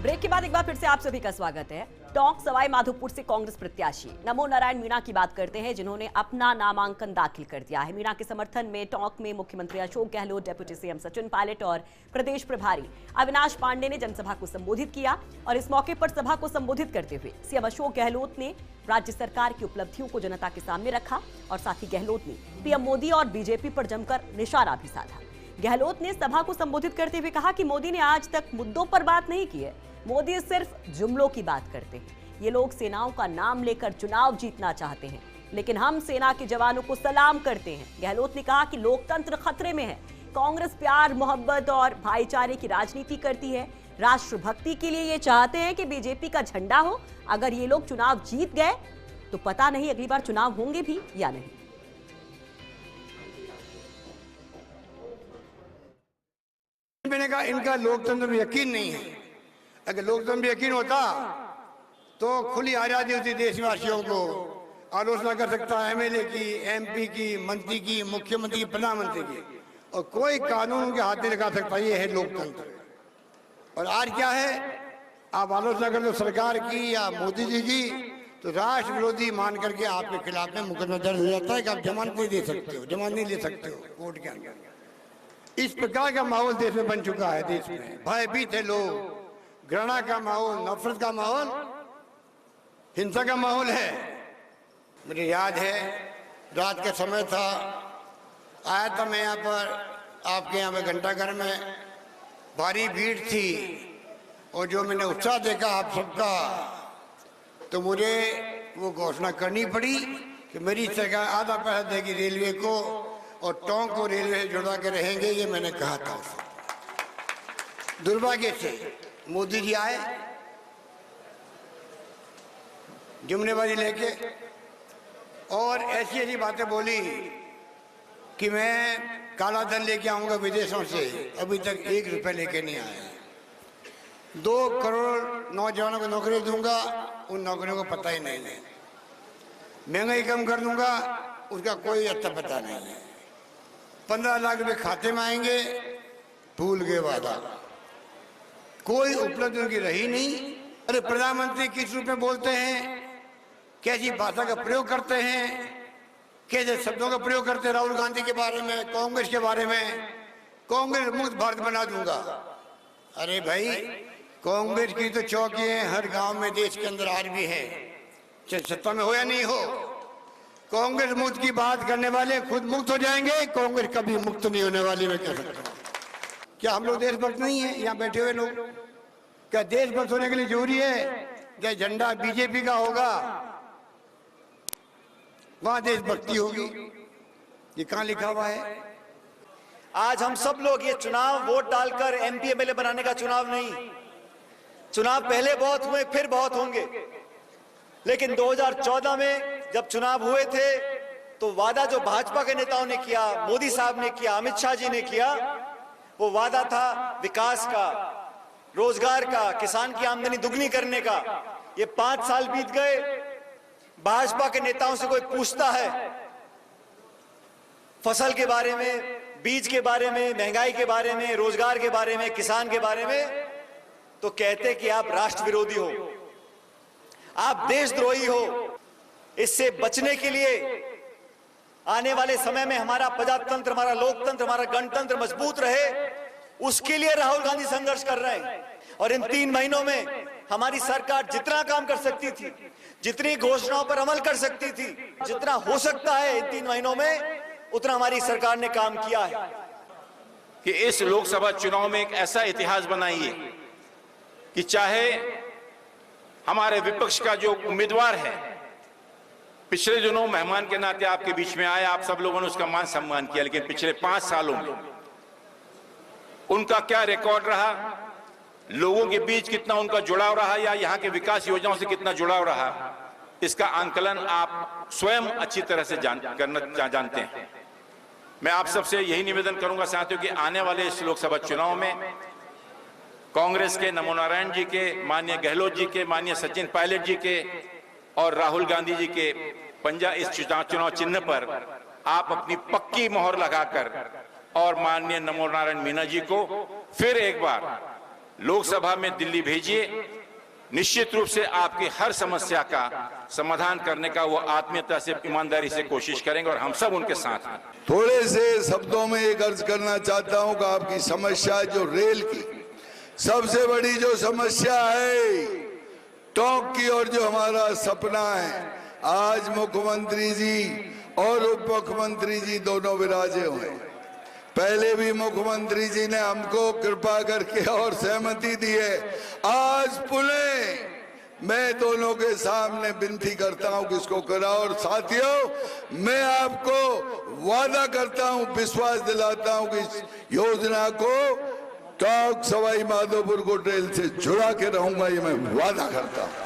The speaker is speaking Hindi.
ब्रेक के बाद एक बार फिर से आप सभी का स्वागत है। टोंक सवाई माधोपुर से कांग्रेस प्रत्याशी नमो नारायण मीणा की बात करते हैं, जिन्होंने अपना नामांकन दाखिल कर दिया है। मीणा के समर्थन में टोंक में मुख्यमंत्री अशोक गहलोत, डिप्टी सीएम सचिन पायलट और प्रदेश प्रभारी अविनाश पांडे ने जनसभा को संबोधित किया। और इस मौके पर सभा को संबोधित करते हुए सीएम अशोक गहलोत ने राज्य सरकार की उपलब्धियों को जनता के सामने रखा और साथ ही गहलोत ने पीएम मोदी और बीजेपी पर जमकर निशाना भी साधा। गहलोत ने सभा को संबोधित करते हुए कहा कि मोदी ने आज तक मुद्दों पर बात नहीं की है, मोदी सिर्फ जुमलों की बात करते हैं। ये लोग सेनाओं का नाम लेकर चुनाव जीतना चाहते हैं, लेकिन हम सेना के जवानों को सलाम करते हैं। गहलोत ने कहा कि लोकतंत्र खतरे में है। कांग्रेस प्यार, मोहब्बत और भाईचारे की राजनीति करती है। राष्ट्रभक्ति के लिए ये चाहते हैं कि बीजेपी का झंडा हो। अगर ये लोग चुनाव जीत गए तो पता नहीं अगली बार चुनाव होंगे भी या नहीं। मैंने कहा इनका लोकतंत्र में यकीन नहीं है। अगर लोकतंत्र में यकीन होता तो खुली आजादी होती देशवासियों को। आलोचना कर सकता है एमएलए की, एमपी की, मंत्री की, मुख्यमंत्री की, प्रधानमंत्री की, और कोई कानून उनके हाथ नहीं लगा सकता। ये है लोकतंत्र। और आज क्या है, आप आलोचना कर लो सरकार की या मोदी जी की तो राष्ट्र विरोधी मान करके आपके खिलाफ में मुकदमा दर्ज हो जाता है कि आप जमानत नहीं दे सकते हो, जमानत नहीं ले सकते हो कोर्ट के अंदर। इस प्रकार का माहौल देश में बन चुका है। देश में भयभीत है लोग, घृणा का माहौल, नफरत का माहौल, हिंसा का माहौल है। मुझे याद है रात का समय था, आया था मैं यहाँ पर आपके यहाँ में घंटाघर में, भारी भीड़ थी और जो मैंने उत्साह देखा आप सबका, तो मुझे वो घोषणा करनी पड़ी कि मेरी सरकार आधा पैसा देगी रेलवे को और टोंक को रेलवे से जुड़वा के रहेंगे। ये मैंने कहा था। दुर्भाग्य से मोदी जी आए जुमलेबाजी लेके और ऐसी ऐसी बातें बोली कि मैं काला धन लेके आऊंगा विदेशों से। अभी तक 1 रुपए लेके नहीं आया। 2 करोड़ नौजवानों को नौकरी दूंगा, उन नौकरियों को पता ही नहीं है। महंगाई कम कर दूंगा, उसका कोई अता पता नहीं है। 15 लाख रुपए खाते में आएंगे, भूल गए वादा। कोई उपलब्धि उनकी रही नहीं। अरे प्रधानमंत्री किस रूप में बोलते हैं, कैसी भाषा का प्रयोग करते हैं, कैसे शब्दों का प्रयोग करते हैं। राहुल गांधी के बारे में, कांग्रेस के बारे में, कांग्रेस मुक्त भारत बना दूंगा। अरे भाई, कांग्रेस की तो चौकियां हर गांव में देश के अंदर आज भी है, चाहे सत्ता में हो या नहीं हो। कांग्रेस मुक्त की बात करने वाले खुद मुक्त हो जाएंगे, कांग्रेस कभी मुक्त नहीं होने वाली। मैं कह सकता हूँ। क्या हम लोग देशभक्त नहीं है यहाँ बैठे हुए लोग? क्या देशभक्त होने के लिए जरूरी है क्या झंडा बीजेपी का होगा वहां देशभक्ति होगी? ये कहाँ लिखा हुआ है? आज हम सब लोग ये चुनाव वोट डालकर एमपी एमएलए बनाने का चुनाव नहीं। चुनाव पहले बहुत हुए, फिर बहुत होंगे, लेकिन 2014 में जब चुनाव हुए थे तो वादा जो भाजपा के नेताओं ने किया, मोदी साहब ने किया, अमित शाह जी ने किया, वो वादा था विकास का, रोजगार का, किसान की आमदनी दुगनी करने का। ये 5 साल बीत गए, भाजपा के नेताओं से कोई पूछता है फसल के बारे में, बीज के बारे में, महंगाई के बारे में, रोजगार के बारे में, किसान के बारे में, तो कहते कि आप राष्ट्र विरोधी हो, आप देशद्रोही हो। इससे बचने के लिए आने वाले समय में हमारा प्रजातंत्र, हमारा लोकतंत्र, हमारा गणतंत्र मजबूत रहे, उसके लिए राहुल गांधी संघर्ष कर रहे हैं। और इन 3 महीनों में हमारी सरकार जितना काम कर सकती थी, जितनी घोषणाओं पर अमल कर सकती थी, जितना हो सकता है इन 3 महीनों में, उतना हमारी सरकार ने काम किया है। कि इस लोकसभा चुनाव में एक ऐसा इतिहास बनाइए कि चाहे हमारे विपक्ष का जो उम्मीदवार है, पिछले दिनों मेहमान के नाते आपके बीच में आया, आप सब लोगों ने उसका मान सम्मान किया, लेकिन पिछले 5 सालों में उनका क्या रिकॉर्ड रहा, लोगों के बीच कितना उनका जुड़ाव रहा, या यहाँ के विकास योजनाओं से कितना जुड़ाव रहा, इसका आंकलन आप स्वयं अच्छी तरह से जानते हैं। मैं आप सबसे यही निवेदन करूंगा साथियों कि आने वाले इस लोकसभा चुनाव में कांग्रेस के नमो नारायण जी के, माननीय गहलोत जी के, माननीय सचिन पायलट जी के और राहुल गांधी जी के पंजा इस चुनाव चिन्ह पर आप अपनी पक्की मोहर लगाकर और माननीय नमो नारायण मीणा जी को फिर एक बार लोकसभा में दिल्ली भेजिए। निश्चित रूप से आपकी हर समस्या का समाधान करने का वो आत्मीयता से, ईमानदारी से कोशिश करेंगे और हम सब उनके साथ हैं। थोड़े से शब्दों में एक अर्ज करना चाहता हूं कि आपकी समस्या जो रेल की सबसे बड़ी जो समस्या है, टोंक की, और जो हमारा सपना है, आज मुख्यमंत्री जी और उप मुख्यमंत्री जी दोनों विराजे हुए। पहले भी मुख्यमंत्री जी ने हमको कृपा करके और सहमति दी है। आज पुनः मैं दोनों के सामने विनती करता हूं कि इसको कराओ। और साथियों, मैं आपको वादा करता हूं, विश्वास दिलाता हूं कि इस योजना को टोंक सवाई माधोपुर को रेल से जुड़ा के रहूंगा, ये मैं वादा करता हूं।